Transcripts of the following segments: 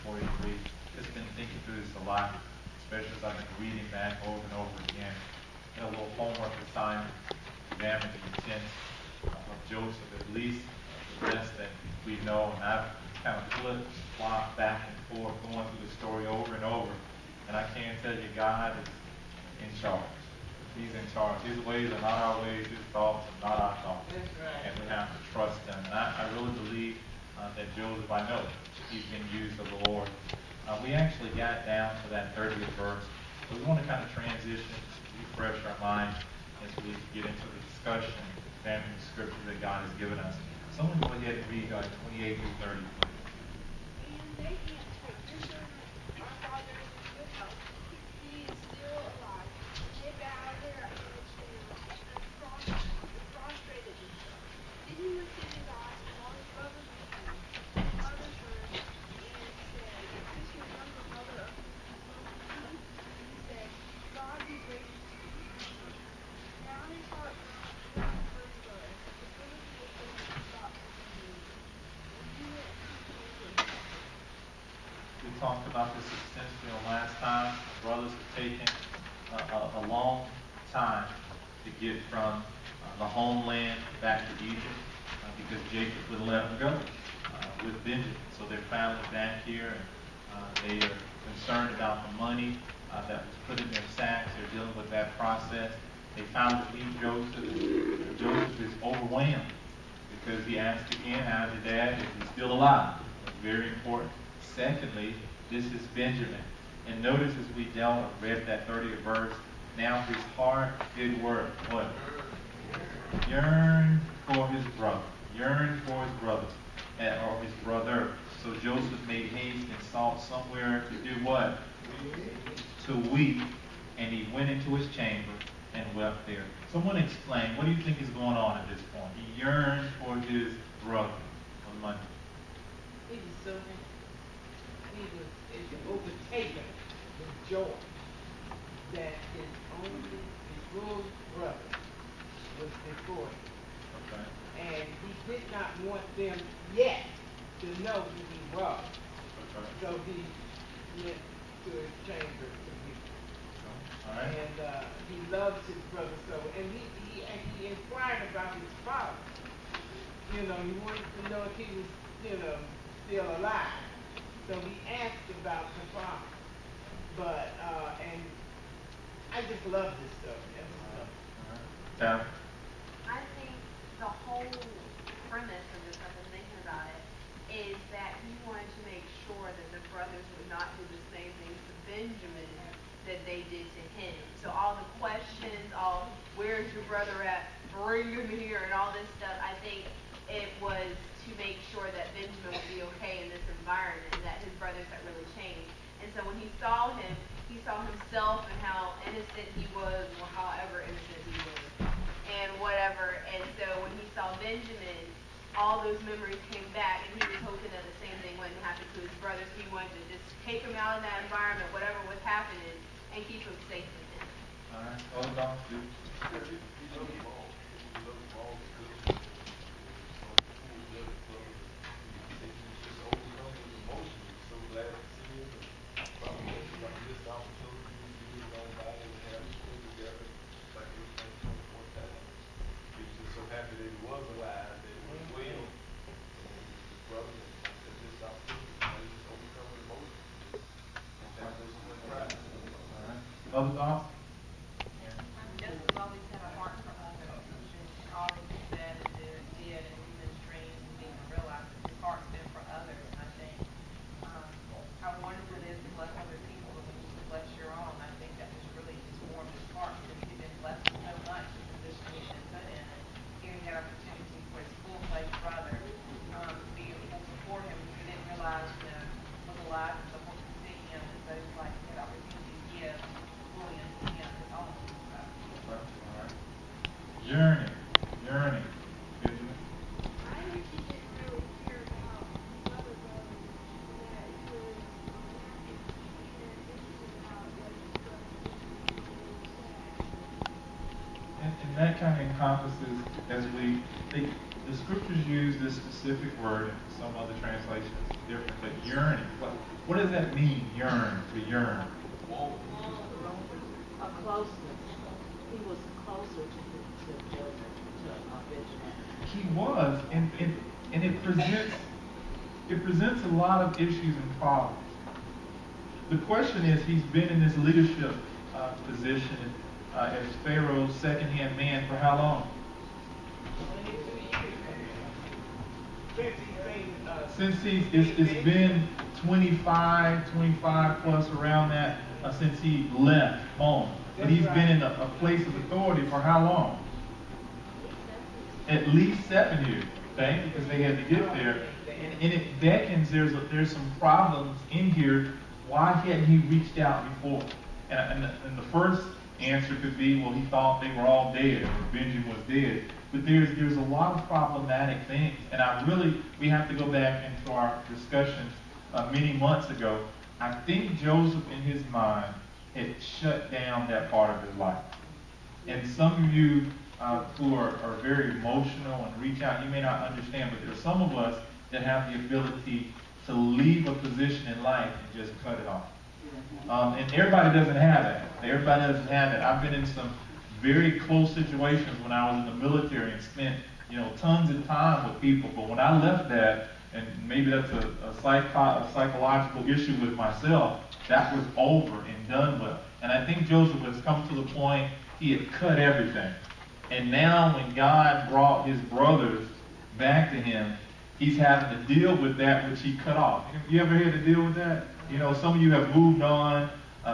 43. Just been thinking through this a lot, especially as I've been reading back over and over again. A little homework assignment, examine the intent of Joseph, at least the rest that we know. And I've kind of flipped, flopped back and forth, going through the story over and over. And I can't tell you, God is in charge. He's in charge. His ways are not our ways. His thoughts are not our thoughts. Right. And we have to trust him. And I really believe that Joseph, I know, he's been used of the Lord. We actually got down to that 30th verse. So we want to kind of transition, refresh our minds as we get into the discussion, examining the scripture that God has given us. Someone go ahead and read 28 through 30. And they answered, "Your servant, our father is in good health. He is still alive." They bowed their heads and prostrated themselves. Then he lifted his eyes, and all his brothers returned. His mother turned and said, "Is this your younger brother of whom you spoke to me?" And he said, "God be gracious to you, my son." Now his heart yearned for his brother. The ability of Joseph stopped his knees. And he went to his chamber and suffered. We talked about this extensively on last time. The brothers have taken a long time to get from the homeland back to Egypt because Jacob wouldn't let them go with Benjamin. So they're finally back here, and they are concerned about the money that was put in their sacks. They're dealing with that process. They finally meet Joseph, and Joseph is overwhelmed because he asked again, "How's your dad? Is he still alive?" It's very important. Secondly, this is Benjamin. And notice as we read that 30th verse, now his heart did work. What? Yearn for his brother. Yearn for his brothers, or his brother. So Joseph made haste and sought somewhere to do what? To weep. And he went into his chamber and wept there. Someone explain, what do you think is going on at this point? He yearned for his brother on Monday. He was so he was overtaken with joy that his full brother was before him. Okay. And he did not want them yet to know who he was. Okay. So he went to his chamber to weep. All right. And he loves his brother so. And he inquired about his father. You know, he wanted to know if he was, still alive. So he asked about the father. But, and I just love this story. Down. I think the whole premise of this, I've been thinking about it, is that he wanted to make sure that the brothers would not do the same things to Benjamin that they did to him. So all the questions, where's your brother at? Bring him here, and all this stuff. I think it was to make sure that Benjamin would be okay in this environment, that his brothers had really changed. And so when he saw him, he saw himself and how innocent he was, or however innocent he was, and whatever. And so when he saw Benjamin, all those memories came back, and he was hoping that the same thing wouldn't happen to his brothers. He wanted to just take him out of that environment, whatever was happening, and keep him safe with him. All right. Hold on. Other thoughts? Joseph always had a heart for us. And that kind of encompasses, as the scriptures use this specific word, and some other translations different, but yearning. What does that mean, yearn, to yearn? A closeness. He was closer to Joseph, to Benjamin. He was, and it presents a lot of issues and problems. The question is, he's been in this leadership position as Pharaoh's second-hand man for how long? 22 years. It's been 25 plus around that since he left home. But he's been in a place of authority for how long? At least 7 years, okay? Because they had to get there. And it beckons, there's some problems in here. Why hadn't he reached out before? And the first answer could be, well, he thought they were all dead, or Benjamin was dead. But there's a lot of problematic things. And we have to go back into our discussion many months ago. I think Joseph, in his mind, had shut down that part of his life. And some of you who are very emotional and reach out, you may not understand, but there are some of us that have the ability to leave a position in life and just cut it off. And everybody doesn't have that. Everybody doesn't have it. I've been in some very close situations when I was in the military and spent, tons of time with people. But when I left that, and maybe that's a psychological issue with myself, that was over and done with. And I think Joseph has come to the point he had cut everything. And now when God brought his brothers back to him, he's having to deal with that which he cut off. You ever had to deal with that? Some of you have moved on.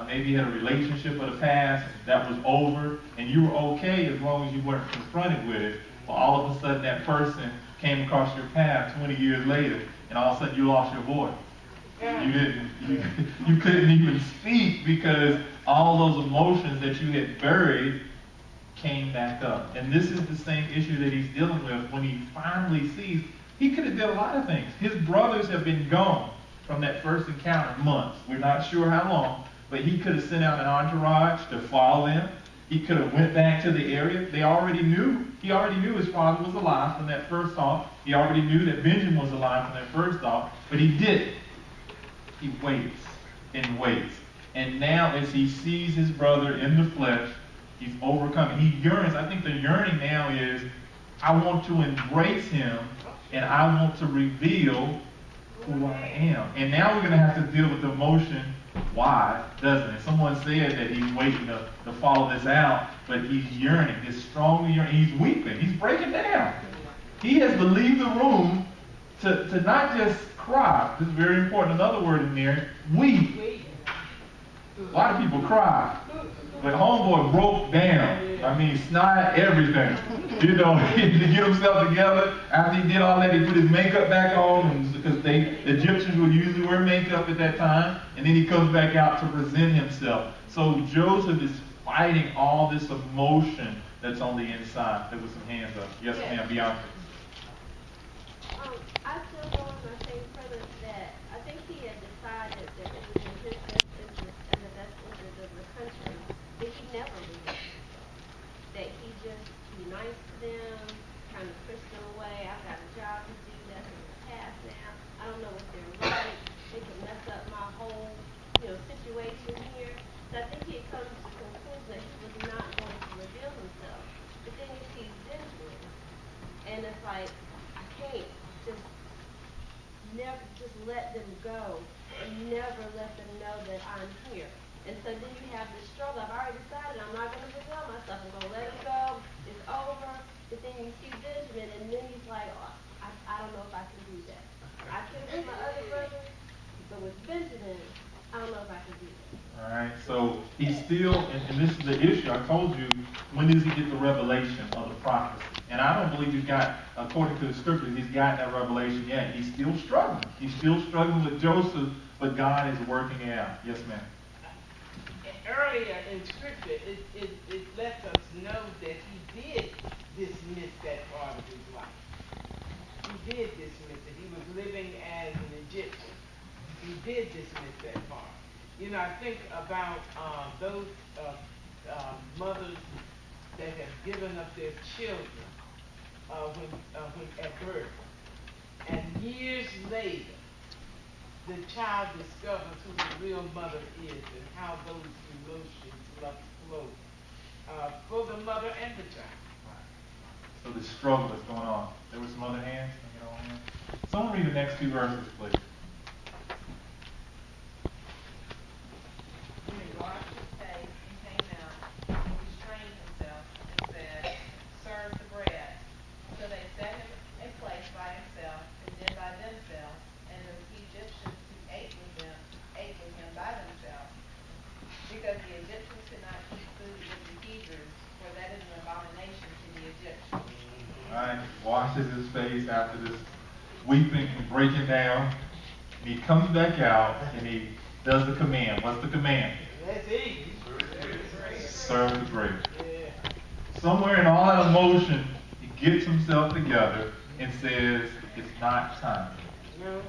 Maybe you had a relationship of the past that was over, and you were okay as long as you weren't confronted with it. But all of a sudden, that person came across your path 20 years later, and all of a sudden, you lost your voice. You couldn't even speak because all those emotions that you had buried came back up. And this is the same issue that he's dealing with when he finally sees. He could have done a lot of things. His brothers have been gone from that first encounter months. We're not sure how long, but he could have sent out an entourage to follow them. He could have went back to the area. He already knew his father was alive from that first thought. He already knew that Benjamin was alive from that first thought, but he didn't. He waits and waits. And now as he sees his brother in the flesh, he's overcoming. He yearns. I think the yearning now is, I want to embrace him and I want to reveal who I am. And now we're going to have to deal with the emotion. Why doesn't it? Someone said that he's waiting to follow this out, but he's yearning, this strong yearning. He's weeping. He's breaking down. He has to leave the room to not just cry. This is very important. Another word in there, weep. A lot of people cry. But homeboy broke down. I mean, snot, everything. He had to get himself together. After he did all that, he put his makeup back on, because the Egyptians would usually wear makeup at that time. And then he comes back out to present himself. So Joseph is fighting all this emotion that's on the inside. There was some hands up. Yes, ma'am, Bianca. I still go on my same premise that I think he had decided that it was in his best interest and the best interest of the country that he never leave. That he just be nice to them, kind of push them away. I've got a job to do, that's in the past now. I don't know if they're right. They can mess up my whole, situation here. So I think he had come to the conclusion that he was not going to reveal himself. But then he sees Benjamin, and it's like, I can't never just let them go and never let them know that I'm here. And so then you have this struggle. I've already decided I'm not going to reveal myself. I'm going to let it go. It's over. But then you see Benjamin, and then he's like, I don't know if I can do that. I can with my other brothers, but with Benjamin, I don't know if I can do that. All right, so he's still, and this is the issue. I told you, when does he get the revelation of the prophecy? And I don't believe he's got, according to the scriptures, he's got that revelation yet. He's still struggling. He's still struggling with Joseph, but God is working it out. Yes, ma'am. Earlier in scripture, it lets us know that he did dismiss that part of his life. He did dismiss it. He was living as an Egyptian. He did dismiss that part. I think about those mothers that have given up their children when at birth, and years later, the child discovers who the real mother is and how those emotions must flow for the mother and the child. So the struggle that's going on. There were some other hands. Can I get on here? Someone read the next two verses, please. When he washed his face and came out, he restrained himself and said, serve the bread. So they set him a place by himself, and then by themselves, and the Egyptians who ate with him by themselves, because the Egyptians could not keep food with the Hebrews, for that is an abomination to the Egyptians. All right, washes his face after this weeping and breaking down. And he comes back out and he does the command. What's the command? That's easy. Serve the bread. Yeah. Somewhere in all that emotion, he gets himself together and says, it's not time. No.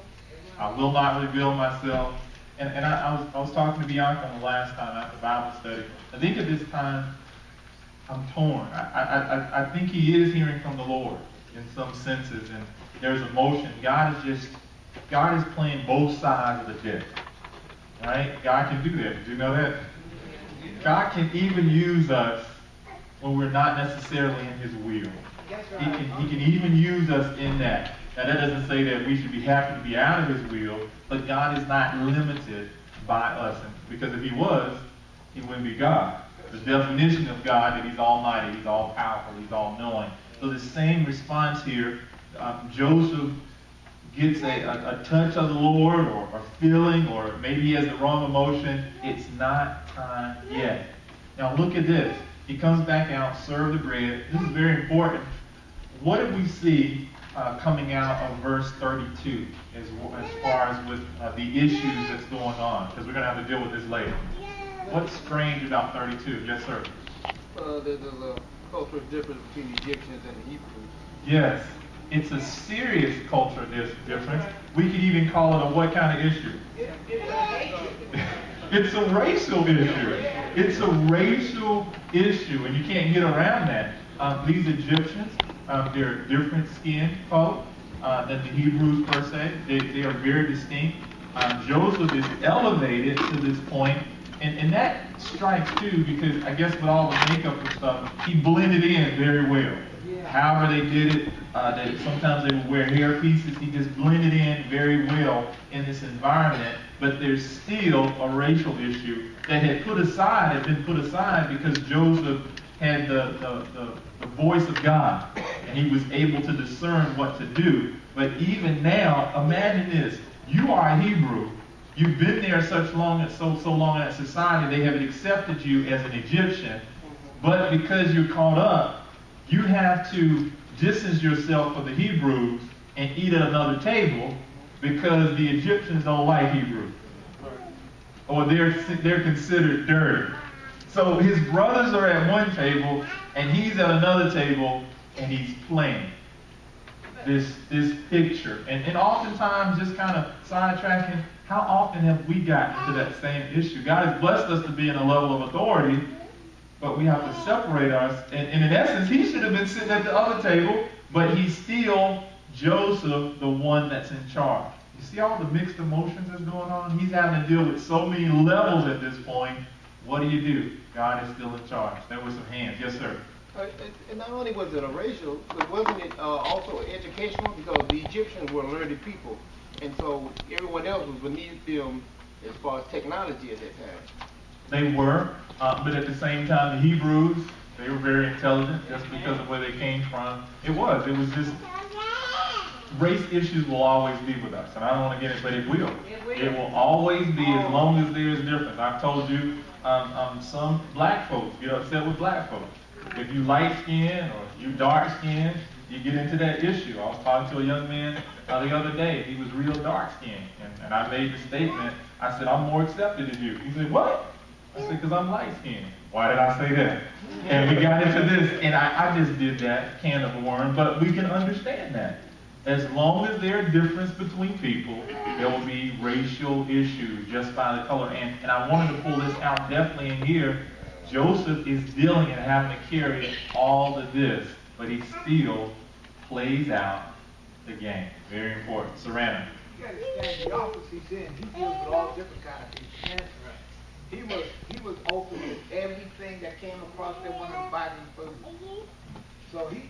I will not reveal myself. And I was talking to Bianca the last time after Bible study. I think at this time, I'm torn. I think he is hearing from the Lord in some senses, and there's emotion. God is playing both sides of the deck. Right? God can do that. Did you know that? God can even use us when we're not necessarily in his will. He can even use us in that. Now that doesn't say that we should be happy to be out of his will, but God is not limited by us. Because if he was, he wouldn't be God. The definition of God that he's almighty, he's all powerful, he's all knowing. So the same response here, Joseph gets a touch of the Lord or a feeling, or maybe he has the wrong emotion. It's not time yet. Now look at this. He comes back out, serve the bread. This is very important. What did we see coming out of verse 32 as far as with the issues that's going on? Because we're going to have to deal with this later. What's strange about 32? Yes, sir. There's a cultural difference between the Egyptians and the Hebrews. Yes. It's a serious cultural difference. We could even call it a what kind of issue? It's a racial issue. It's a racial issue, and you can't get around that. These Egyptians, they're different skin color than the Hebrews per se. They are very distinct. Joseph is elevated to this point, and that strikes too, because I guess with all the makeup and stuff, he blended in very well. However they did it, that sometimes they would wear hair pieces. He just blended in very well in this environment. But there's still a racial issue that had been put aside because Joseph had the voice of God, and he was able to discern what to do. But even now, imagine this: you are a Hebrew. You've been there so long in that society, they have accepted you as an Egyptian. But because you're caught up, you have to distance yourself from the Hebrews and eat at another table because the Egyptians don't like Hebrews. Or they're considered dirty. So his brothers are at one table and he's at another table and he's playing this picture. And oftentimes, just kind of sidetracking, how often have we gotten to that same issue? God has blessed us to be in a level of authority, but we have to separate us. And in essence, he should have been sitting at the other table, but he's still Joseph, the one that's in charge. You see all the mixed emotions that's going on? He's having to deal with so many levels at this point. What do? God is still in charge. There were some hands. Yes, sir. And not only was it a racial, but wasn't it also educational? Because the Egyptians were learned people, and so everyone else was beneath them as far as technology at that time. They were, but at the same time, the Hebrews, they were very intelligent just because of where they came from. It was just, race issues will always be with us, and I don't want to get it, but it will. It will always be as long as there is difference. I've told you, some black folks get upset with black folks. If you light skin or you dark skin, you get into that issue. I was talking to a young man the other day. He was real dark skinned, and I made the statement. I said, I'm more accepted than you. He said, what? I said, because I'm light skinned. Why did I say that? And we got into this, and I just did that, can of worm, but we can understand that. As long as there are difference between people, there will be racial issues just by the color. And I wanted to pull this out definitely in here Joseph is dealing and having to carry all of this, but he still plays out the game. Very important. Serrano. You understand the office he's in, he deals with all different kind of people. That's right. He was open with everything that came across that one of Biden's food. So he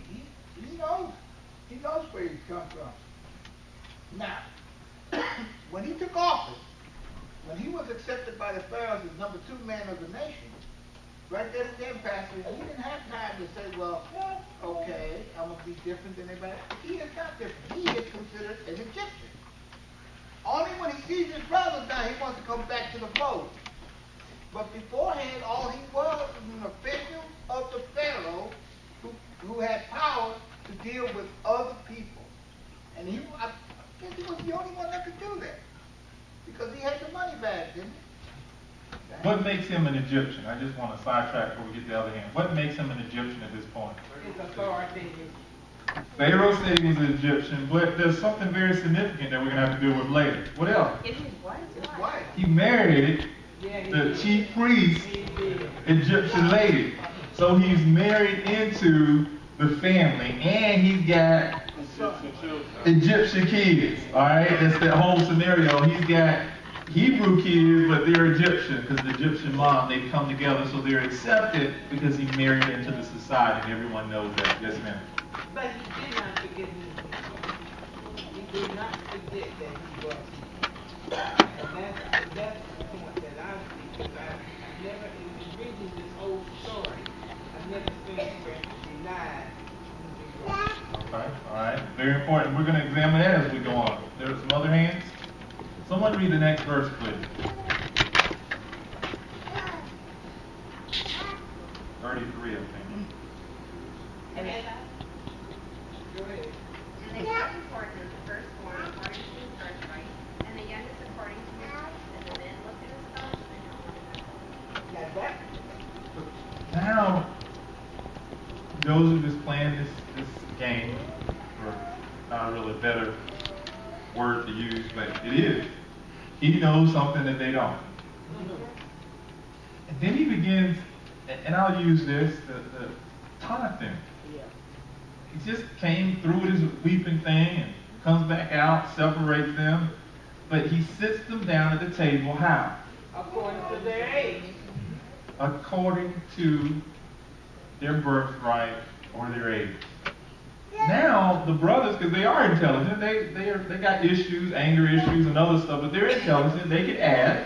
knows where he's come from. Now, when he took office, when he was accepted by the Pharaohs as number 2 man of the nation, right there and then, Pastor, he didn't have time to say, well, okay, I'm going to be different than everybody. He is not different. He is considered an Egyptian. Only when he sees his brothers now, he wants to come back to the fold. But beforehand, all he was an official of the Pharaoh who had power to deal with other people. And I guess he was the only one that could do that. Because he had the money back, didn't he? What makes him an Egyptian? I just want to sidetrack before we get to the other hand. What makes him an Egyptian at this point? His authority. Pharaoh said he was an Egyptian, but there's something very significant that we're going to have to deal with later. What else? It's his wife. His wife. He married Yeah, he the did. chief priest He did. Egyptian lady. So he's married into the family, and he's got Egyptian kids. All right, that's that whole scenario. He's got Hebrew kids, but they're Egyptian because the Egyptian mom. They come together, so they're accepted because he married into the society, and everyone knows that. Yes, ma'am. But he did not forget his He did not forget that he was. And that's the point that I see, because I never, in reading this whole story, I've never seen where he denied who he was. Okay, all right. Very important. We're going to examine that as we go on. There's some other hands. Someone read the next verse, please. 33, I think. And then, Go ahead. and they brought forth the firstborn according to his birthright, and the youngest according to his youth. And the men looked at astonishment on one another. Now that, Now, Joseph is playing this game, or not really a better word to use, but it is. He knows something that they don't. And then he begins, and I'll use this, to taunt them. Yeah. He just came through with his weeping thing and comes back out, separates them, but he sits them down at the table. How? according to their age. According to their birthright or their age. Now the brothers, because they are intelligent, they got issues, anger issues, and other stuff, but they're intelligent. They can add.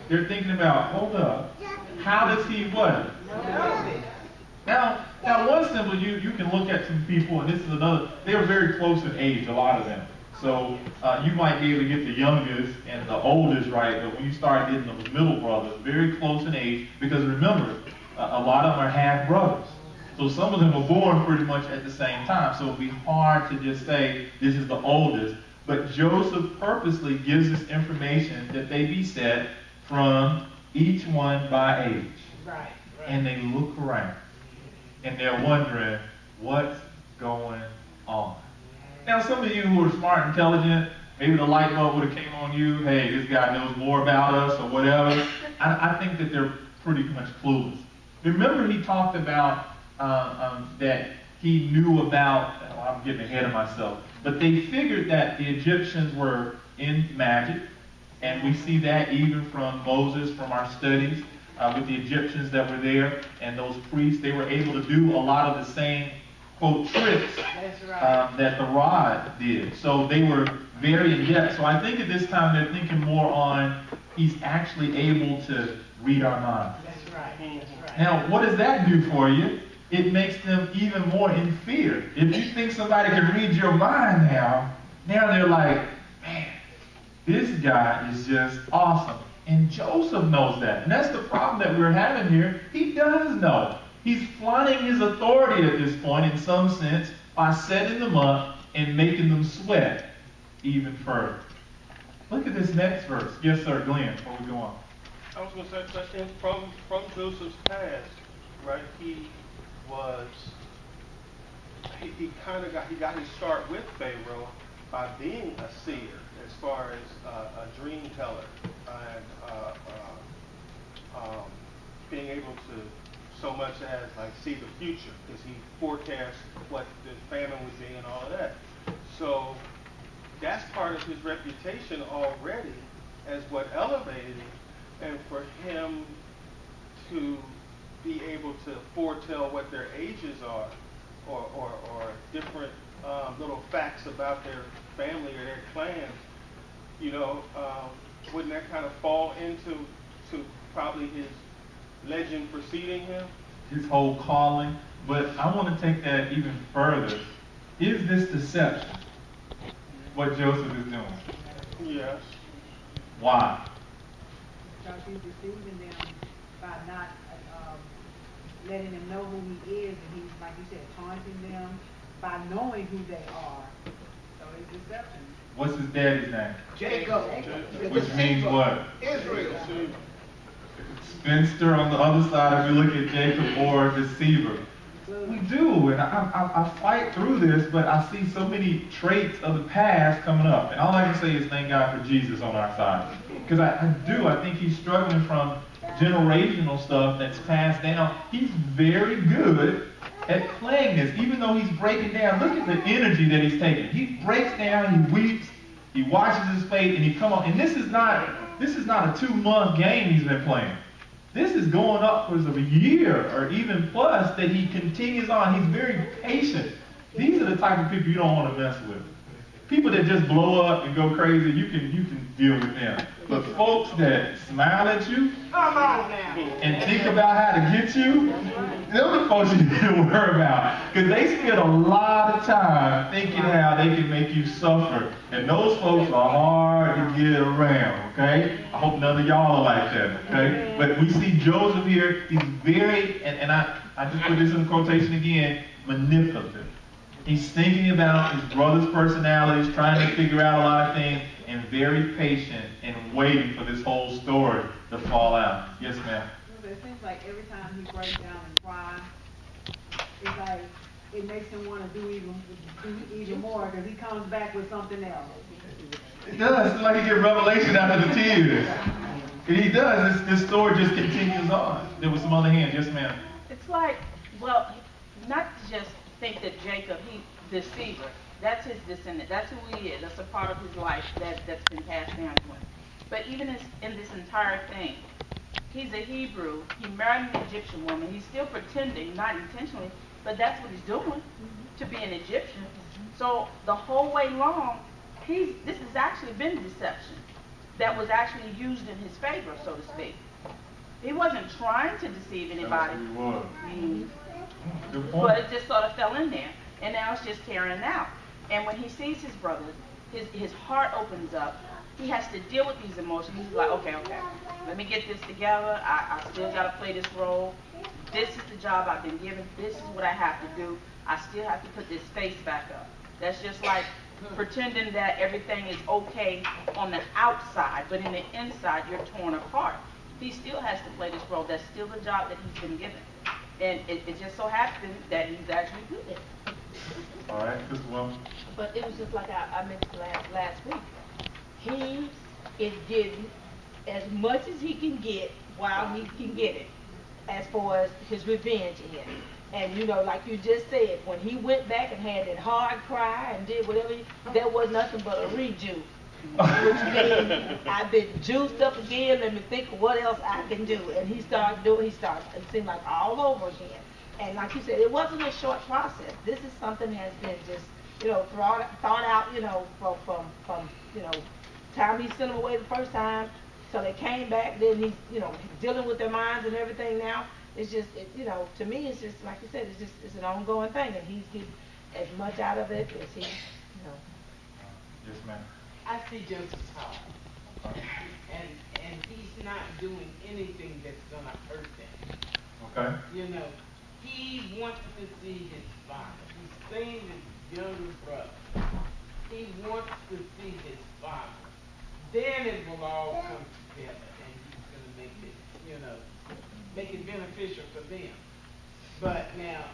They're thinking about, hold up, how does he what? Now, one simple, you can look at some people, and this is another, they are very close in age, a lot of them. So you might be able to get the youngest and the oldest right, but when you start getting the middle brothers, very close in age, because remember, a lot of them are half brothers. So some of them were born pretty much at the same time. So it would be hard to just say this is the oldest. But Joseph purposely gives us information that they be set from each one by age. Right. And they look around. And they're wondering what's going on. Now some of you who are smart, intelligent, maybe the light bulb would have came on you. Hey, this guy knows more about us or whatever. I think that they're pretty much clueless. Remember he talked about that he knew about, I'm getting ahead of myself, but they figured that the Egyptians were in magic, and we see that even from Moses, from our studies, with the Egyptians that were there, and those priests, they were able to do a lot of the same, quote, tricks That's right. that the rod did. So they were very in depth. So I think at this time they're thinking more on, he's actually able to read our minds. That's right. That's right. Now, what does that do for you? It makes them even more in fear. If you think somebody can read your mind now they're like, man, this guy is just awesome. And Joseph knows that. And that's the problem that we're having here. He does know. He's flaunting his authority at this point in some sense by setting them up and making them sweat even further. Look at this next verse. Yes, sir, Glenn, before we go on. I was going to say that from Joseph's past, right? He got his start with Pharaoh by being a seer, as far as a dream teller, and being able to so much as like see the future, because he forecasts what the famine would be and all of that. So that's part of his reputation already as what elevated him, and for him to be able to foretell what their ages are, or different little facts about their family or their clans, wouldn't that kind of fall into probably his legend preceding him? His whole calling. But I want to take that even further. Is this deception what Joseph is doing? Yes. Why? Because he's deceiving them by not letting them know who he is, and he's, like you said, taunting them by knowing who they are. So it's deception. What's his daddy's name? Jacob. the Which means deceiver. what? Israel. Spinster on the other side, if you look at Jacob, or deceiver. We do, and I fight through this, but I see so many traits of the past coming up. And all I can say is thank God for Jesus on our side. Because I think he's struggling from generational stuff that's passed down. He's very good at playing this, even though he's breaking down. Look at the energy that he's taking. He breaks down, he weeps, he washes his face, and he come on. And this is not a 2-month game he's been playing. This is going upwards of a year or even plus that he continues on. He's very patient. These are the type of people you don't want to mess with. People that just blow up and go crazy, you can deal with them. But folks that smile at you Come on now. and think about how to get you, they're the folks you need to worry about. Because they spend a lot of time thinking how they can make you suffer. And those folks are hard to get around, okay? I hope none of y'all are like that, okay? But we see Joseph here, he's very, and I just put this in quotation again, manipulative. He's thinking about his brother's personalities, trying to figure out a lot of things, and very patient and waiting for this whole story to fall out. Yes, ma'am? It seems like every time he breaks down and cries, it's like it makes him want to do even more because he comes back with something else. It does. It's like he gets revelation after the tears. And he does. This story just continues on. There was some other hands. Yes, ma'am? It's like, well, not to just think that Jacob, he deceiver, that's his descendant, that's who he is, that's a part of his life that's been passed down to him. But even in this entire thing, he's a Hebrew, he married an Egyptian woman, he's still pretending, not intentionally, but that's what he's doing, to be an Egyptian. So the whole way long, this has actually been deception that was actually used in his favor, so to speak. He wasn't trying to deceive anybody. That's who he was. Mhm. Good point. But it just sort of fell in there, and now it's just tearing out. And when he sees his brothers, his heart opens up. He has to deal with these emotions. He's like, okay, let me get this together. I still got to play this role. This is the job I've been given. This is what I have to do. I still have to put this face back up. That's just like pretending that everything is okay on the outside, but in the inside, you're torn apart. He still has to play this role. That's still the job that he's been given. And it just so happened that he's actually good at it. All right, Mr. Wilson. But it was just like I mentioned last week. He is getting as much as he can get while he can get it, as far as his revenge is. And like you just said, when he went back and had that hard cry and did whatever, there was nothing but a rejuice. Which means I've been juiced up again, let me think of what else I can do. And he started, it seemed like all over again. And like you said, it wasn't a short process. This is something that has been just, thought out, from time he sent them away the first time, so they came back, then he's, dealing with their minds and everything now. It's just, to me, it's just, like you said, it's an ongoing thing, and he's getting as much out of it as he, Yes, ma'am. I see Joseph's heart. And he's not doing anything that's gonna hurt them. Okay. He wants to see his father. He's seen his younger brother. He wants to see his father. Then it will all come together, and he's gonna make it, make it beneficial for them. But now,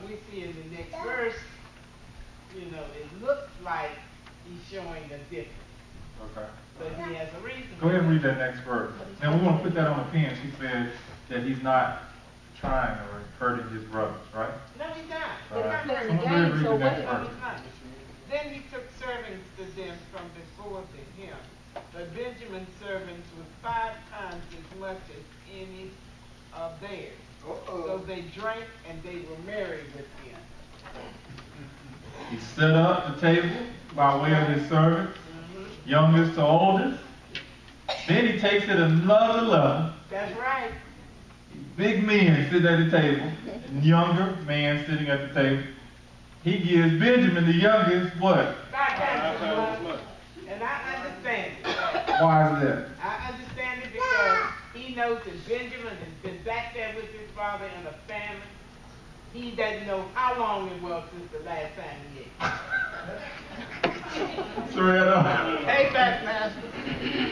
we see in the next verse, it looks like he's showing a difference. Okay. But he has a reason. Go ahead and read that next verse. Now we want to put that on the pen. She said that he's not trying or hurting his brothers, right? No, he's not. All right. He's not Playing the Someone game, read so the next what? No, verse. he's not. Then he took servants to them from before to him. But Benjamin's servants was 5 times as much as any of theirs. So they drank and they were merry with him. He set up the table by way of his servants, youngest to oldest. Then he takes it another level. That's right. Big men sitting at the table, and younger man sitting at the table. He gives Benjamin, the youngest, what? 5 times Five times as as much. much. And I understand it. Why is that? I understand it because he knows that Benjamin has been back there with his father in a famine. He doesn't know how long it was since the last time he ate. Serena. Payback, master.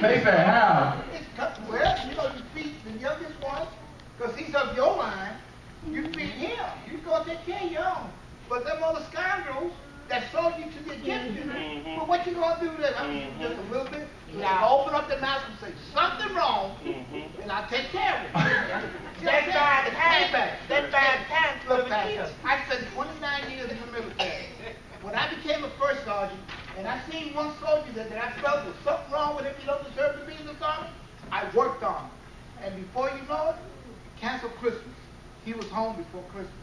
Payback, how? Well, you know, you feed the youngest one, because he's of your line. You feed him. You go take care of your own. But them other scoundrels that sold you to the Egyptians, well, what you gonna do then? I mean, just a little bit? You open up the mouth and say, something wrong, and I'll take care of it. That's 5 times. Payback. That's 5 times for Look, the Pastor, kill. I spent 29 years in the military. When I became a first sergeant, and I seen one soldier that I felt there was something wrong with him, you don't deserve to be in the sergeant, I worked on it. And before you know it, canceled Christmas. He was home before Christmas.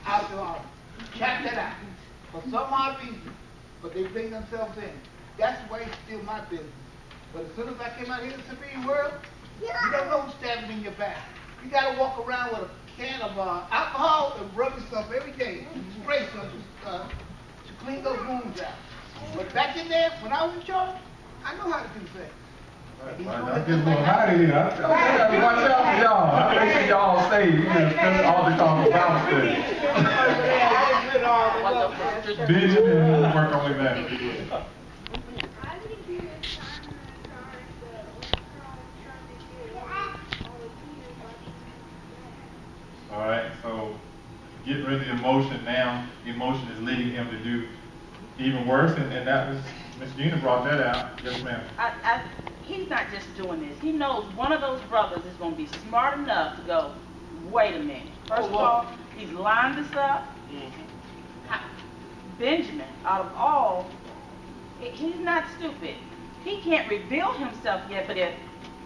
Out the army. Check that out. For some odd reason, but they bring themselves in. That's the way it's still my business. But as soon as I came out here in the civilian world, you don't know who's stabbing in your back. You got to walk around with a can of alcohol and rub yourself every day, spray something to clean those wounds out. But back in there, when I was in charge, I know how to do things. I'm getting a little hot in here. I gotta watch out for y'all. I make sure y'all stay. You just spend all the time about things. Benjamin will work on way back. I think he was trying to get All right, so getting rid of the emotion now. The emotion is leading him to do even worse, and that was, Miss Gina brought that out. Yes, ma'am. He's not just doing this. He knows one of those brothers is going to be smart enough to go, wait a minute. First of all, he's lined us up. Benjamin, out of all, he's not stupid. He can't reveal himself yet, but if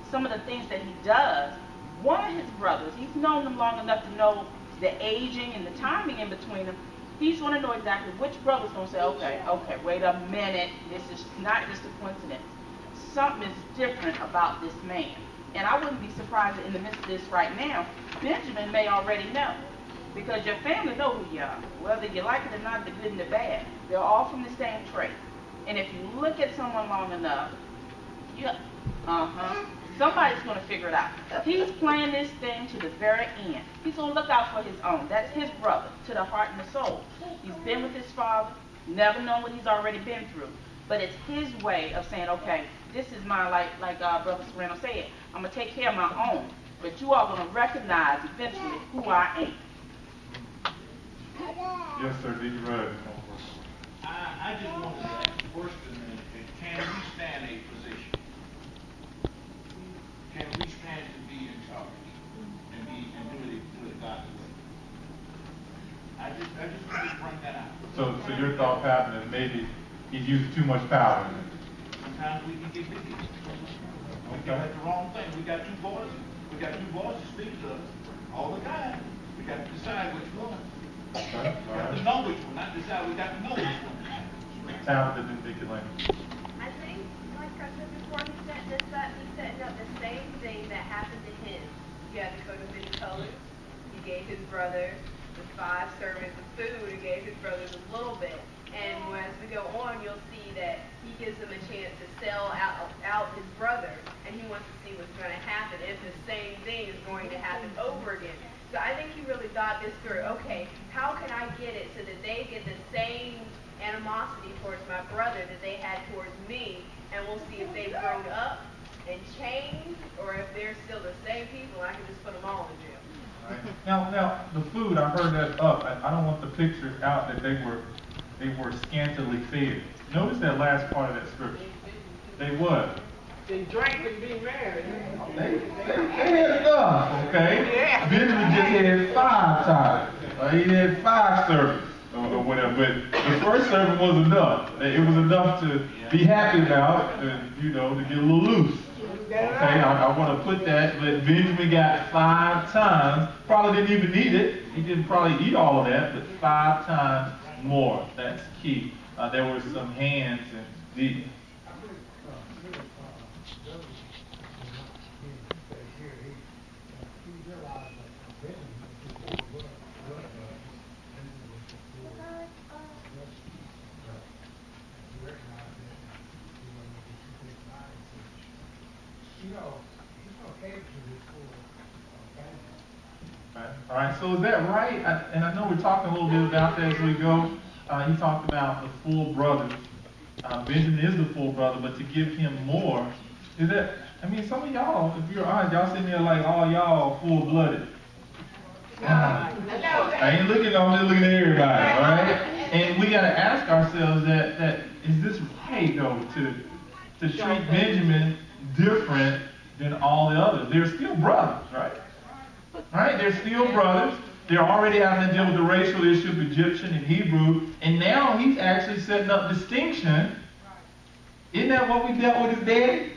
some of the things that he does, one of his brothers, he's known them long enough to know the aging and the timing in between them. He's going to know exactly which brother's going to say, okay, wait a minute. This is not just a coincidence. Something is different about this man. And I wouldn't be surprised that in the midst of this right now, Benjamin may already know. Because your family know who you are. Whether you like it or not, the good and the bad. They're all from the same trait. And if you look at someone long enough, somebody's going to figure it out. He's playing this thing to the very end. He's going to look out for his own. That's his brother, to the heart and the soul. He's been with his father, never known what he's already been through. But it's his way of saying, okay, this is mine, like Brother Sereno said. I'm going to take care of my own. But you are going to recognize eventually who I am. Yes, sir. D. Rudd. I just want to say, first of all, can we stand a position? Can we stand to be in charge and do it God's way? I just want to bring that out. So your thought pattern is maybe he's using too much power. Sometimes we can get busy. We Okay. get the wrong thing. We got two boys that speak to us all the time. We got to decide which one. Okay. We got to know which one, not decide, we got to know which one. Talented and Vicky Lane. I think, like I said before, he's setting up the same thing that happened to him. You had the coat of many colors. He gave his brother the 5 servings of food. He gave his brothers a little bit. And as we go on, you'll see that he gives them a chance to sell out his brother, and he wants to see what's going to happen, if the same thing is going to happen over again. So I think he really thought this through. Okay, how can I get it so that they get the same animosity towards my brother that they had towards me, and we'll see if they've grown up and changed, or if they're still the same people, and I can just put them all in jail. Right. Now, the food, I heard that up. I don't want the picture out that they were scantily fed. Notice that last part of that scripture. They was. They drank and be married. They had enough, okay? Yeah. Benjamin just had 5 times. He had 5 servants or whatever. But the first servant was enough. It was enough to be happy about and, you know, to get a little loose. Okay, I want to put that, but Benjamin got 5 times. Probably didn't even need it. He didn't probably eat all of that, but 5 times more. That's key. There were some hands and the. All right, so is that right? And I know we're talking a little bit about that as we go. He talked about the full brothers. Benjamin is the full brother, but to give him more, is that, I mean, some of y'all, if you're honest, y'all sitting there like all y'all full-blooded. I ain't looking, I'm just looking at everybody, all right? And we got to ask ourselves that is this right, though, to treat Benjamin different than all the others? They're still brothers, right? Right? They're still brothers. They're already having to deal with the racial issue of Egyptian and Hebrew. And now he's actually setting up distinction. Isn't that what we dealt with his daddy?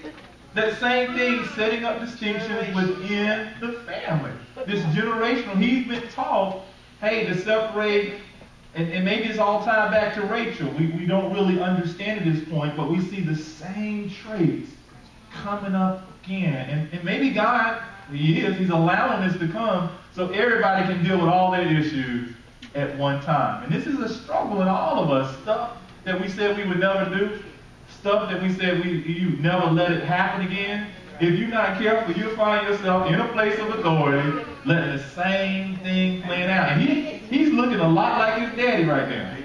That same thing, setting up distinctions within the family. This generational, he's been taught, hey, to separate, and maybe it's all tied back to Rachel. We don't really understand at this point, but we see the same traits coming up again. And maybe God, He's allowing this to come so everybody can deal with all their issues at one time. And this is a struggle in all of us. Stuff that we said we would never do. Stuff that we said you never let it happen again. If you're not careful, you'll find yourself in a place of authority letting the same thing playing out. And he's looking a lot like his daddy right now.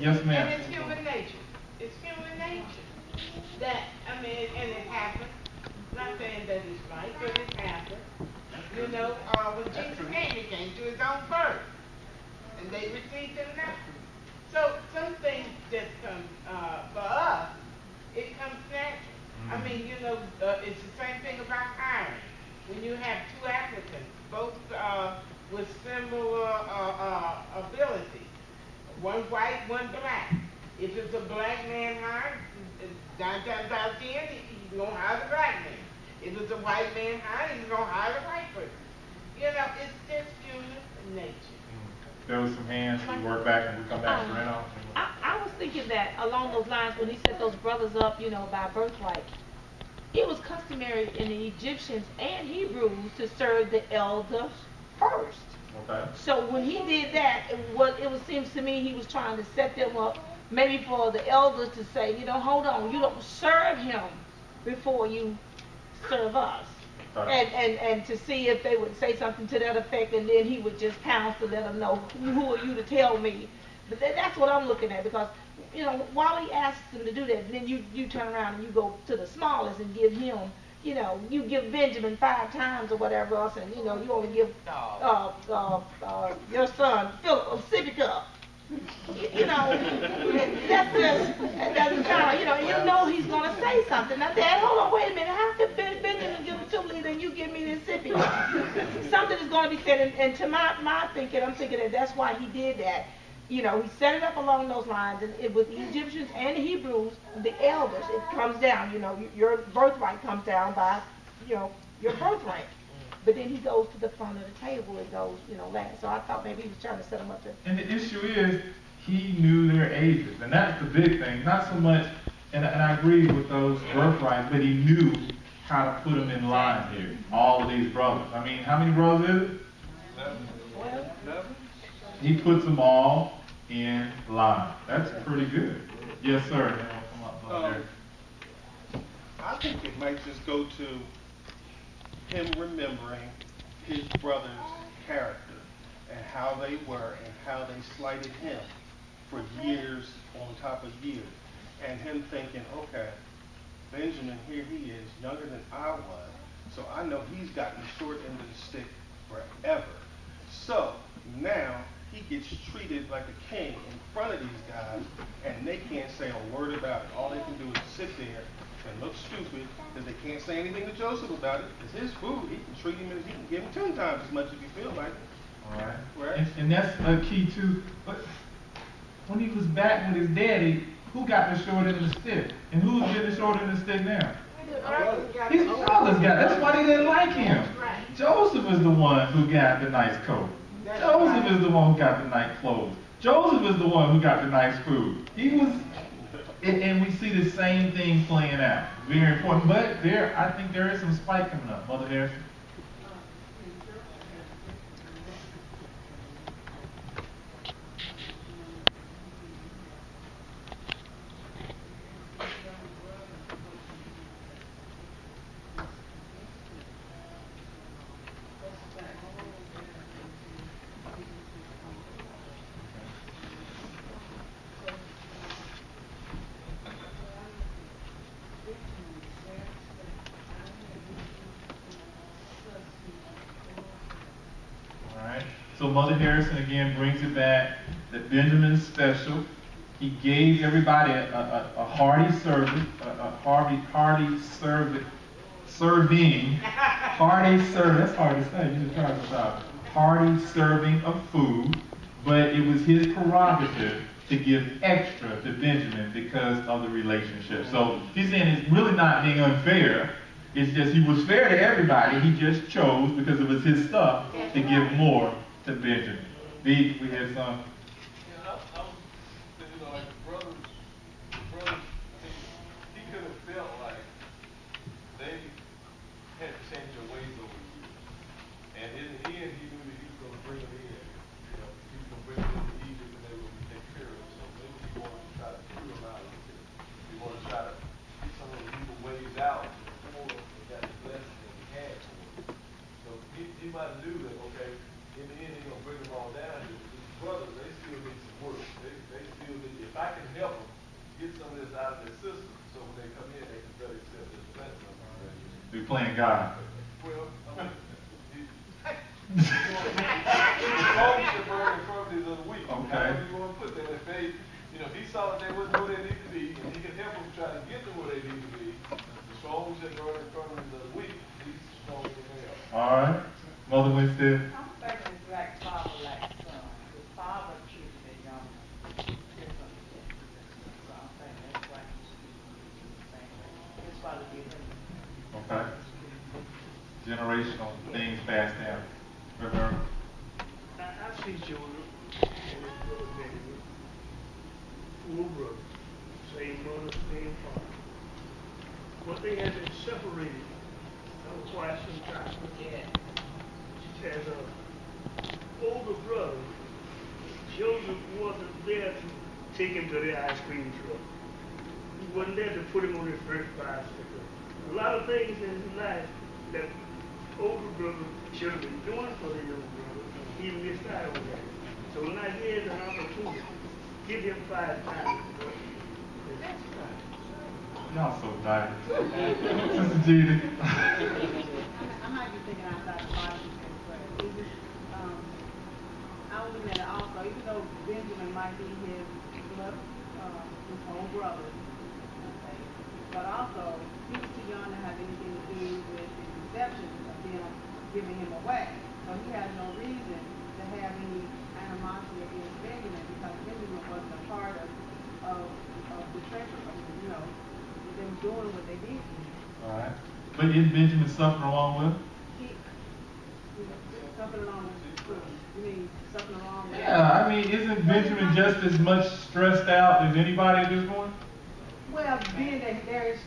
Yes, ma'am. And it's human nature. It's human nature. That, I mean, and it happens. I'm not saying that it's right, but it happens. You know, when Jesus came, he came to his own first. And they received him now. So some things just come, for us, it comes natural. I mean, you know, it's the same thing about hiring. When you have 2 applicants, both with similar abilities, one white, one black. If it's a black man hired, 9 times out of 10, he's going to hire the black man. If it's a white man hired, he's going to hire the white person. You know, it's just human nature. There was some hands, we work back and we come back to Reno. I was thinking that along those lines, when he set those brothers up, you know, by birthright, it was customary in the Egyptians and Hebrews to serve the elders first. Okay. So when he did that, it seems to me he was trying to set them up, maybe for the elders to say, you know, hold on, you don't serve him before you serve us. And to see if they would say something to that effect, and then he would just pounce to let them know, who are you to tell me? But that's what I'm looking at, because, you know, while he asks them to do that, then you turn around and you go to the smallest and give him, you know, you give Benjamin 5 times or whatever else, and, you know, you only give your son Philip a sippy cup. You know, that's just, that's kind of, you know he's going to say something. Now, Dad, hold on, wait a minute. How could Benjamin give it to me, then you give me this sippy cup? Something is going to be said, and to my thinking, I'm thinking that that's why he did that. You know, he set it up along those lines, and with the Egyptians and the Hebrews, the elders, it comes down, you know, your birthright comes down by, you know, your birthright. But then he goes to the front of the table and goes, you know, last. So I thought maybe he was trying to set them up to. And the issue is, he knew their ages, and that's the big thing. Not so much, and I agree with those birthrights, but he knew how to put them in line here. All of these brothers. I mean, how many brothers is it? 11. He puts them all in line. That's pretty good. Yes, sir. I think it might just go to him remembering his brother's character and how they were and how they slighted him for years on top of years. And him thinking, okay, Benjamin, here he is, younger than I was, so I know he's gotten the short end of the stick forever. So now he gets treated like a king in front of these guys, and they can't say a word about it. All they can do is sit there and look stupid because they can't say anything to Joseph about it. It's his food. He can treat him as he can give him 10 times as much if you feel like it. All right. Right. And that's a key too. But when he was back with his daddy, who got the short end of the stick? And who's getting the short end of the stick now? His brothers got it. That's why they didn't like him. Joseph is the one who got the nice coat. Joseph is the one who got the nice clothes. Joseph is the one who got the nice food. He was, and we see the same thing playing out. Very important. But I think there is some spike coming up. Mother Harrison. So Mother Harrison again brings it back that Benjamin is special. He gave everybody a hearty serving, that's hard to say, you just try to stop. Hearty serving of food, but it was his prerogative to give extra to Benjamin because of the relationship. So he's saying it's really not being unfair. It's just he was fair to everybody. He just chose, because it was his stuff, to give more to Benjamin. B, we had some. Yeah, like the brothers, he could have felt like they had to change their ways over the years. And in the end, he knew that he was going to bring them in. He was going to bring them into Egypt and they were going to take care of them. So maybe he wanted to try to pull them out of it. He wanted to try to get some of the evil ways out before they got the blessing that he had for them. So he might have knew that, okay, in the end, he's going to bring them all down here. But these brothers, they still need some work. They still need, if I can help them get some of this out of their system, so when they come in, they can better accept this blessing. We're playing God. Well, I mean, he's always the burden from these other week. Okay. However you want to put that. If they, if he saw that they wasn't where they need to be, and he can help them try to get to where they need to be, the strong that are in front of the weak, he's stronger than they are. All right. Mother Winstead. I'm thinking it's like father, like son. The father treated the young differently. So I'm thinking that's why he should be the same way. His father did him. Okay. Generational things passed down. Remember? I see Joseph and his brother Benjamin, full brothers, same mother, same father. But they had been separated for quite some time. Yeah. As an older brother, Joseph wasn't there to take him to the ice cream truck. He wasn't there to put him on his first bicycle. A lot of things in his life that older brother should have been doing for the younger brother, he missed out on that. So now he has an opportunity. Give him 5 times. That's right. Y'all so nice. Sister Gina. I might be thinking outside the box. I was looking at it also, even though Benjamin might be his blood, his own brother, okay, but also he was too young to have anything to do with the conception of them giving him away. So he had no reason to have any animosity against Benjamin because Benjamin wasn't a part of the treachery, them doing what they did to him. All right. But is Benjamin suffering along with him? Something along with you mean something along with Yeah, I mean, isn't Benjamin just as much stressed out as anybody at this point? Well, being that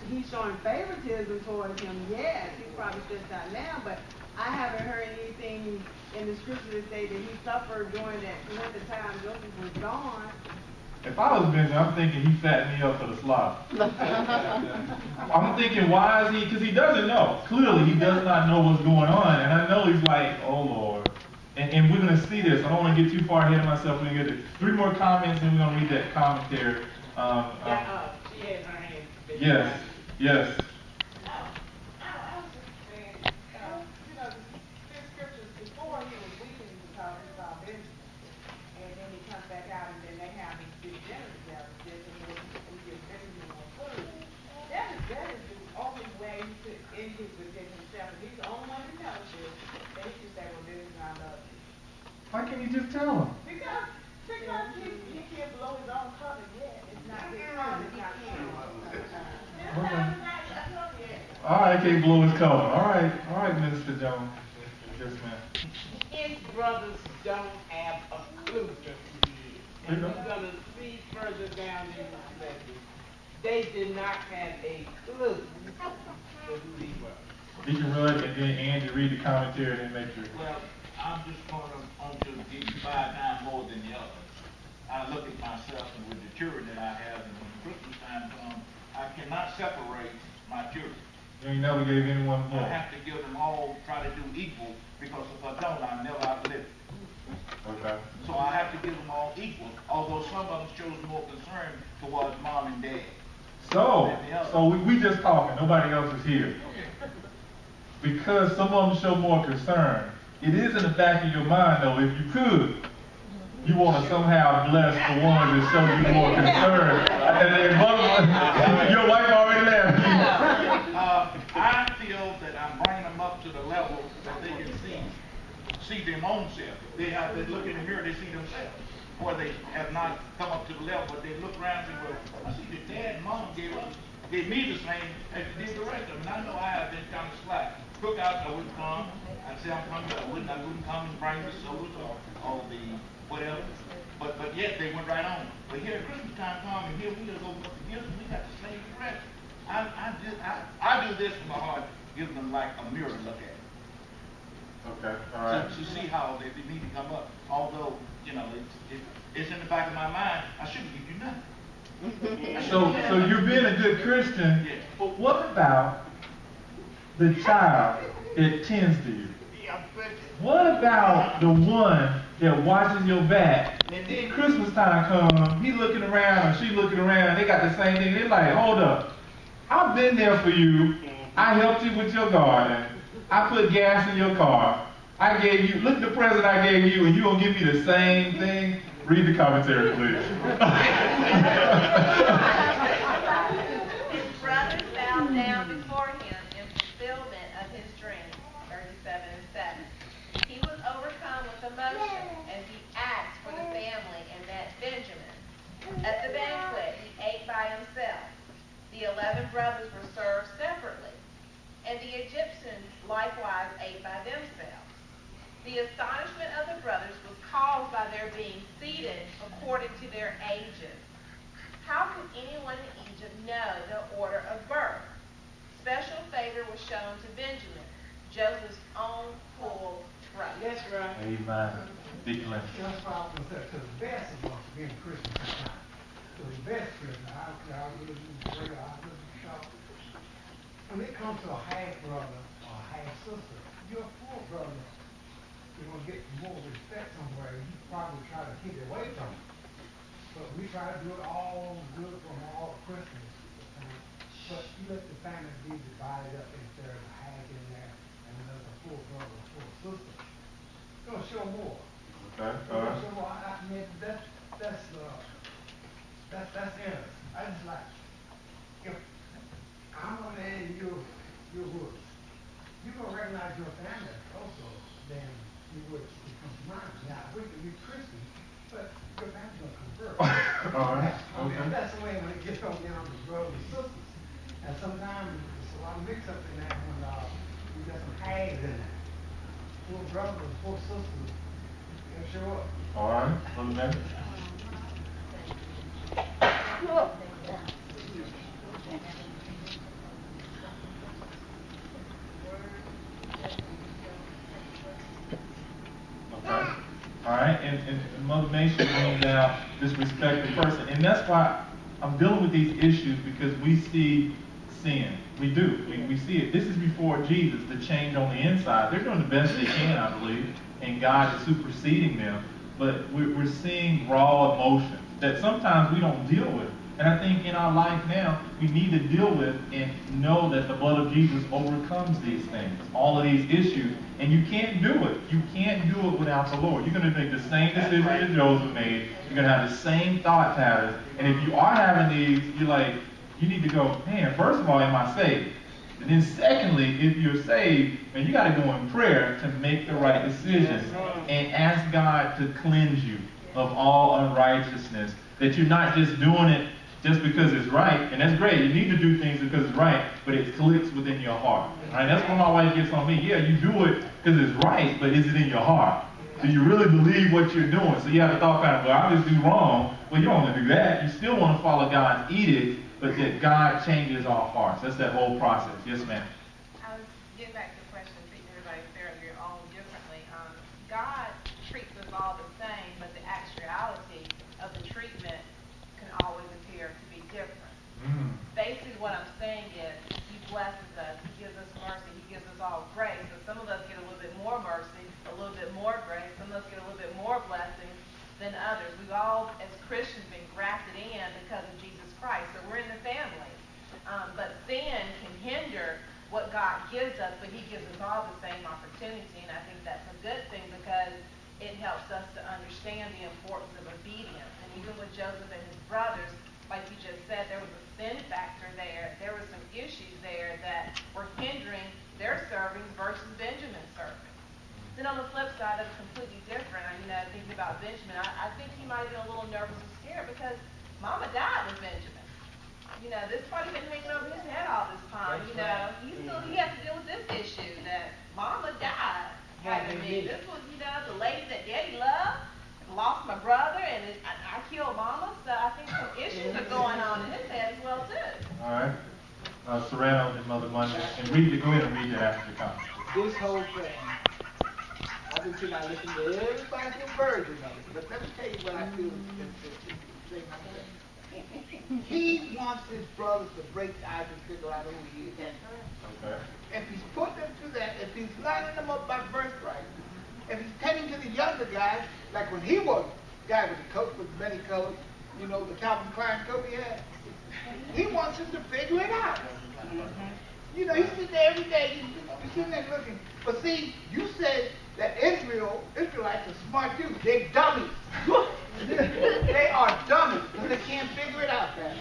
he's showing favoritism towards him, yes, he's probably stressed out now, but I haven't heard anything in the scripture that say that he suffered during that winter time Joseph was gone. If I was Benjamin, I'm thinking he fattened me up for the slaughter. I'm thinking, why is he? Because he doesn't know. Clearly, he does not know what's going on. And I know he's like, oh, Lord. And we're going to see this. I don't want to get too far ahead of myself. We're going to get 3 more comments, and we're going to read that commentary. She had her hand. Yes, yes. I was just saying, the scriptures before he was weeping because he saw Benjamin. All right, can't blow his cover. All right, Minister Jones. Yes, ma'am. His brothers don't have a clue to who he is. And we're gonna see further down in this message. They did not have a clue to who he was. Deacon Rudd and then Andy read the commentary and then make your. Well, I'm just going to give you 5 times more than the others. I look at myself and with the children that I have, and when Christmas time comes, I cannot separate my children. You ain't never gave anyone more. I have to give them all, try to do equal, because if I don't, I never outlive it. Okay. So I have to give them all equal, although some of them shows more concern towards mom and dad. So we just talking. Nobody else is here. Because some of them show more concern. It is in the back of your mind, though, if you could, you want to somehow bless the ones that show you more concern. And your wife already left. I feel that I'm bringing them up to the level that they can see their own self. They look in the mirror, they see themselves. Or they have not come up to the level, but they look around and say, well, I see that dad and mom gave me the same as they did the rest of them. And I know I have been kind of slack. Cookouts, I wouldn't come. I'd say I'm coming, I wouldn't come and bring the sodas or the whatever. But yet they went right on. But here Christmas time come and here we just open up the gifts and we got the same rest. I do this from my heart, give them like a mirror to look at. Okay, all right. To see how they need to come up. Although, you know, it's in the back of my mind, I shouldn't give you nothing. So you're being a good Christian, yeah. But what about the child that tends to you? What about the one that watches your back? And then Christmas time comes, he looking around or she looking around, they got the same thing. They're like, hold up, I've been there for you. I helped you with your garden. I put gas in your car. I gave you, look at the present I gave you, and you gonna give me the same thing? Read the commentary, please. His brothers bowed down before him in fulfillment of his dream, 37 and 7. He was overcome with emotion as he asked for the family and met Benjamin. At the banquet, he ate by himself. The 11 brothers were served separately, and the Egyptians likewise ate by themselves. The astonishment of the brothers was caused by their being seated according to their ages. How could anyone in Egypt know the order of birth? Special favor was shown to Benjamin, Joseph's own full throat. That's right. Amen. Deacon Lynch. That's why I was saying, to the best of us being Christian, to the best Christian, I really pray, I really shout. When it comes to a half brother or a half sister, you're a full brother. You're going to get more respect somewhere. You probably try to keep it away from it. But we try to do it all good from all Christmas. But you let the family be divided up if there's a half in there and there's a full brother or full sister. It's going to show more. Okay, all right. So I mean, that's in us. I just like, if I'm on there and you're Woods, you're going to recognize your family also, then you would become mine. Now, we can be Christian, but your family's going to convert. All right, I mean, that's the way when it gets on down to brothers and sisters. And sometimes there's a lot of mix up in that when you got some hags in there. Full brothers, full sisters, they'll show up. All right, Brother Matthew. Okay. All right, and Mother Mason brings out this respect the person. And that's why I'm dealing with these issues, because we see sin. We do. We see it. This is before Jesus, the change on the inside. They're doing the best they can, I believe, and God is superseding them. But we're seeing raw emotions that sometimes we don't deal with. And I think in our life now, we need to deal with and know that the blood of Jesus overcomes these things, all of these issues. And you can't do it. You can't do it without the Lord. You're going to make the same decision that Joseph made. You're going to have the same thought patterns. And if you are having these, you're like, you need to go, man, first of all, am I saved? And then secondly, if you're saved, man, you got to go in prayer to make the right decision and ask God to cleanse you of all unrighteousness. That you're not just doing it just because it's right, and that's great. You need to do things because it's right, but it clicks within your heart. Right? That's when my wife gets on me. Yeah, you do it because it's right, but is it in your heart? Do you really believe what you're doing? So you have a thought pattern, well, I just do wrong. Well, you don't want to do that. You still want to follow God's edict, but that God changes our hearts. That's that whole process. Yes, ma'am. I was getting back to the question, treating everybody fairly or all differently. God treats us all the same, but the actuality of the treatment can always appear to be different. Basically, what I'm saying is, He blesses us, He gives us mercy, He gives us all grace. But some of us get a little bit more mercy, a little bit more grace. Some of us get a little bit more blessings than others. We've all, as Christians, been grafted in because of Jesus Christ. So we're in the family. But sin can hinder what God gives us, but He gives us all the same opportunity. And I think that's a good thing because it helps us to understand the importance of obedience. And even with Joseph and his brothers, like you just said, there was a sin factor there. There were some issues there that were hindering their servings versus Benjamin's servings. Then on the flip side, it was completely different. Thinking about Benjamin, I think he might have been a little nervous and scared because Mama died with Benjamin. This probably been hanging over his head all this time. He has to deal with this issue that Mama died. This was, the lady that Daddy loved. Lost my brother, and I killed Mama, so I think some issues are going on in his head as well, too. All right. Serrano and Mother Monday. And go ahead and read that after the comment. This whole thing, I've been sitting out listening to everybody's version of it, but let me tell you what I feel is thing I'm saying. He wants his brothers to break the ice and figure out who he is. Okay. If he's putting them through that, if he's lining them up by birthright, if he's tending to the younger guys, like when he was the guy with the coat with many colors, the Calvin Klein coat he had, he wants them to figure it out. He's sitting there every day, he's sitting there looking. But see, you said that Israelites are smart dudes. They're dummies. They are dummies because they can't figure it out, man.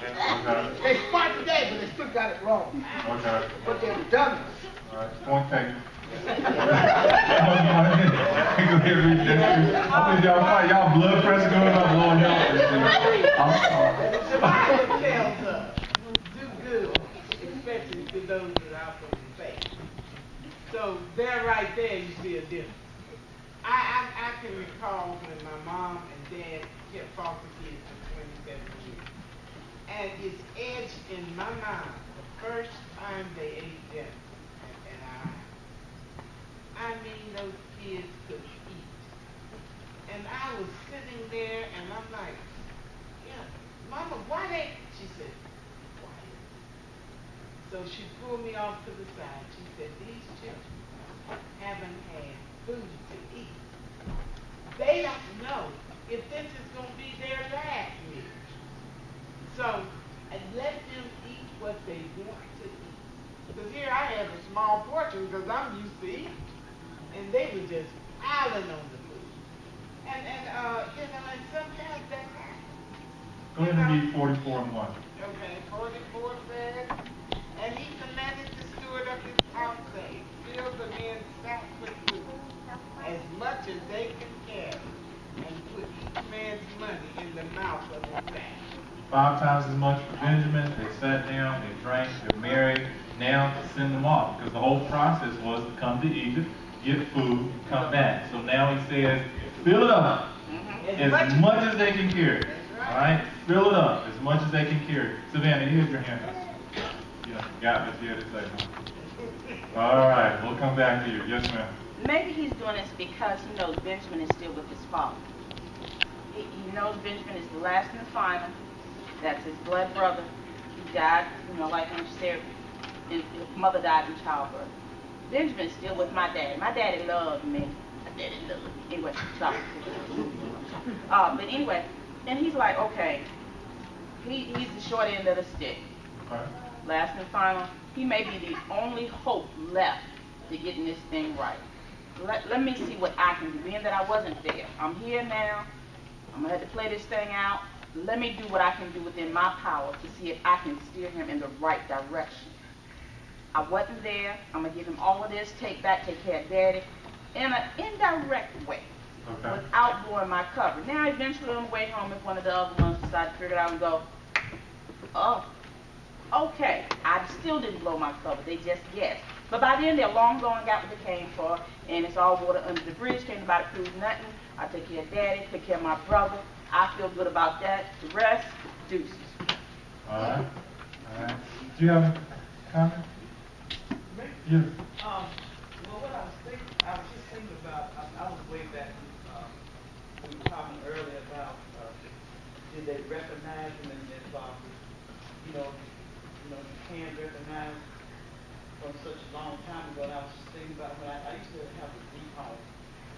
They're smart today, but they still got it wrong. Okay. But they're dummies. All right. Point taken. Y'all blood pressure going up, Lord help us. The Bible tells us, do good, especially to those that are out from the faith. So there right there you see a difference. I can recall when my mom and dad kept foster kids for 27 years. And it's etched in my mind the first time they ate dinner. I mean, those kids could eat. And I was sitting there, and I'm like, Mama, why they? She said, quiet. So she pulled me off to the side. She said, these children haven't had food to eat. They don't know if this is going to be their last meal. So, and let them eat what they want to eat. Because here I have a small portion because I'm used to eating. And they were just piling on the food. And sometimes that happens. Go ahead and read 44 and 1. Okay, 44 says, and he commanded the steward of his house, saying, fill the men's sacks with food, as much as they can carry, and put each man's money in the mouth of his sack. 5 times as much for Benjamin. They sat down, they drank, they're married. Now to send them off, because the whole process was to come to Egypt, get food, come back. So now he says, fill it up as much as they can carry. All right? Fill it up as much as they can carry. Savannah, here's your hand. Got what you had to say. All right, we'll come back to you. Yes, ma'am. Maybe he's doing this because he knows Benjamin is still with his father. He knows Benjamin is the last and the final. That's his blood brother. He died, like I said, his mother died in childbirth. Benjamin's still with my daddy. My daddy loved me. My daddy loved me. Anyway, sorry. But anyway, and he's like, okay, he's the short end of the stick. Right. Last and final. He may be the only hope left to getting this thing right. Let me see what I can do. Being that I wasn't there, I'm here now. I'm going to have to play this thing out. Let me do what I can do within my power to see if I can steer him in the right direction. I wasn't there. I'm going to give him all of this, take care of Daddy, in an indirect way, without blowing my cover. Now, eventually on the way home, if one of the other ones decide to figure it out and go, oh, okay. I still didn't blow my cover. They just guessed. But by then, they're long gone, got what they came for, and it's all water under the bridge. Can't nobody prove nothing. I take care of daddy, take care of my brother. I feel good about that. The rest, deuces. All right. All right. Do you have a comment? Yes. Well, what I was just thinking about, I was way back, we were talking earlier about, did they recognize him and then, you can't recognize from such a long time ago. And I was just thinking about when I used to have a group home,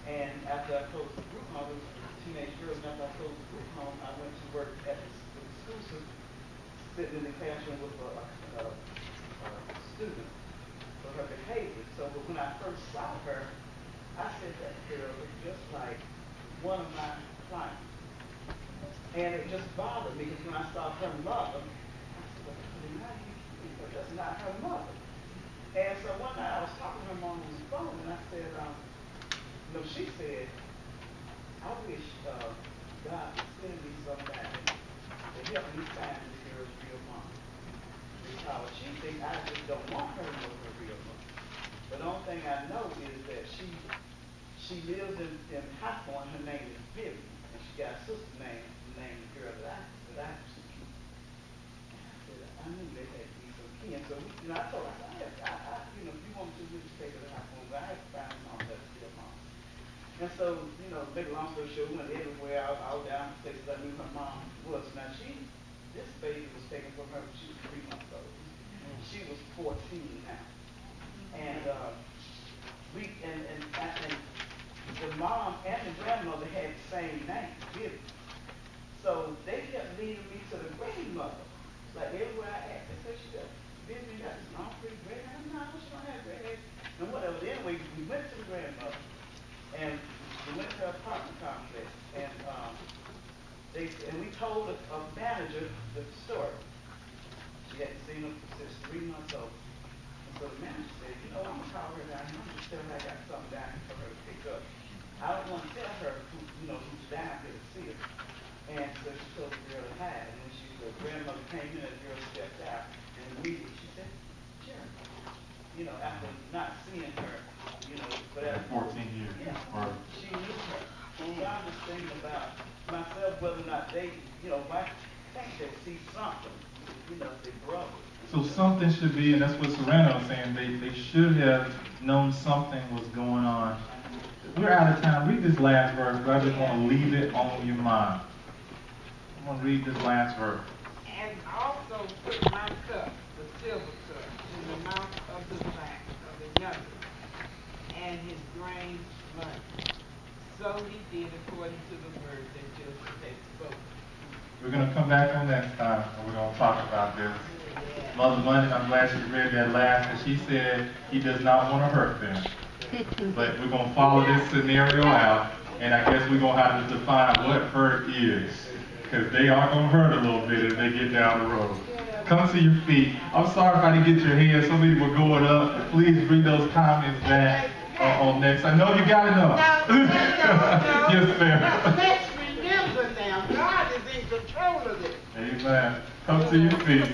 and after I closed the group home, it was teenage girls, and after I closed the group home, I went to work at the school system, sitting in the classroom with a student for her behavior. So but when I first saw her, I said, that girl is just like one of my clients. And it just bothered me because when I saw her mother, I said, well, that's not her mother. And so one night I was talking to her mom on the phone, and I said, she said, I wish God would send me somebody to help me find this girl's real mom. Because she thinks I just don't want her to know her real mom. But the only thing I know is that she lives in High Point. Her name is Vivian, and she got a sister named the girl that I used to keep. And I said, I knew they had to be some kin. So I told her, if you want to just take her to High Point, I have to find mom that's real mom. And so, make a long story short, we went everywhere, all down places I knew her mom was. Now this baby was taken from her when she was 3 months old. She was 14 now. And the mom and the grandmother had the same name, Vivian. So they kept leading me to the grandmother. Like everywhere I asked, they said she got Vivian got this long pretty gray hair. No, she don't have gray hair. And whatever. Anyway, we went to the grandmother, and we went to her apartment complex, and we told a manager the story. She hadn't seen her since 3 months old. And so the manager said, I'm gonna call her down here. I'm just telling her I got something down here for her to pick up. I don't want to tell her who's down here to see her. And so she told the girl to hide. And when the grandmother came in, the girl stepped out, and immediately she said, Jerry. After not seeing her, but after 14 years. Yeah, she knew her. So I'm just thinking about myself, whether or not they, I think they see something, they brother. So something should be, and that's what Serena was saying, they should have known something was going on. We're out of time. Read this last verse, but I just want to leave it on your mind. I'm going to read this last verse. And also put my cup, the silver cup, in the mouth of the back of the youngest, and his grain money. So he did according to the word that Joseph had spoken. We're going to come back on next time, and we're going to talk about this. Mother Money, I'm glad she read that last, and she said he does not want to hurt them. But we're going to follow this scenario out, and I guess we're going to have to define what hurt is, because they are going to hurt a little bit as they get down the road. Come to your feet. I'm sorry if I didn't get your hands. Some of you were going up. Please bring those comments back on next. I know you got enough. Yes, ma'am. Let's remember now, God is in control of this. Amen. Come to your feet.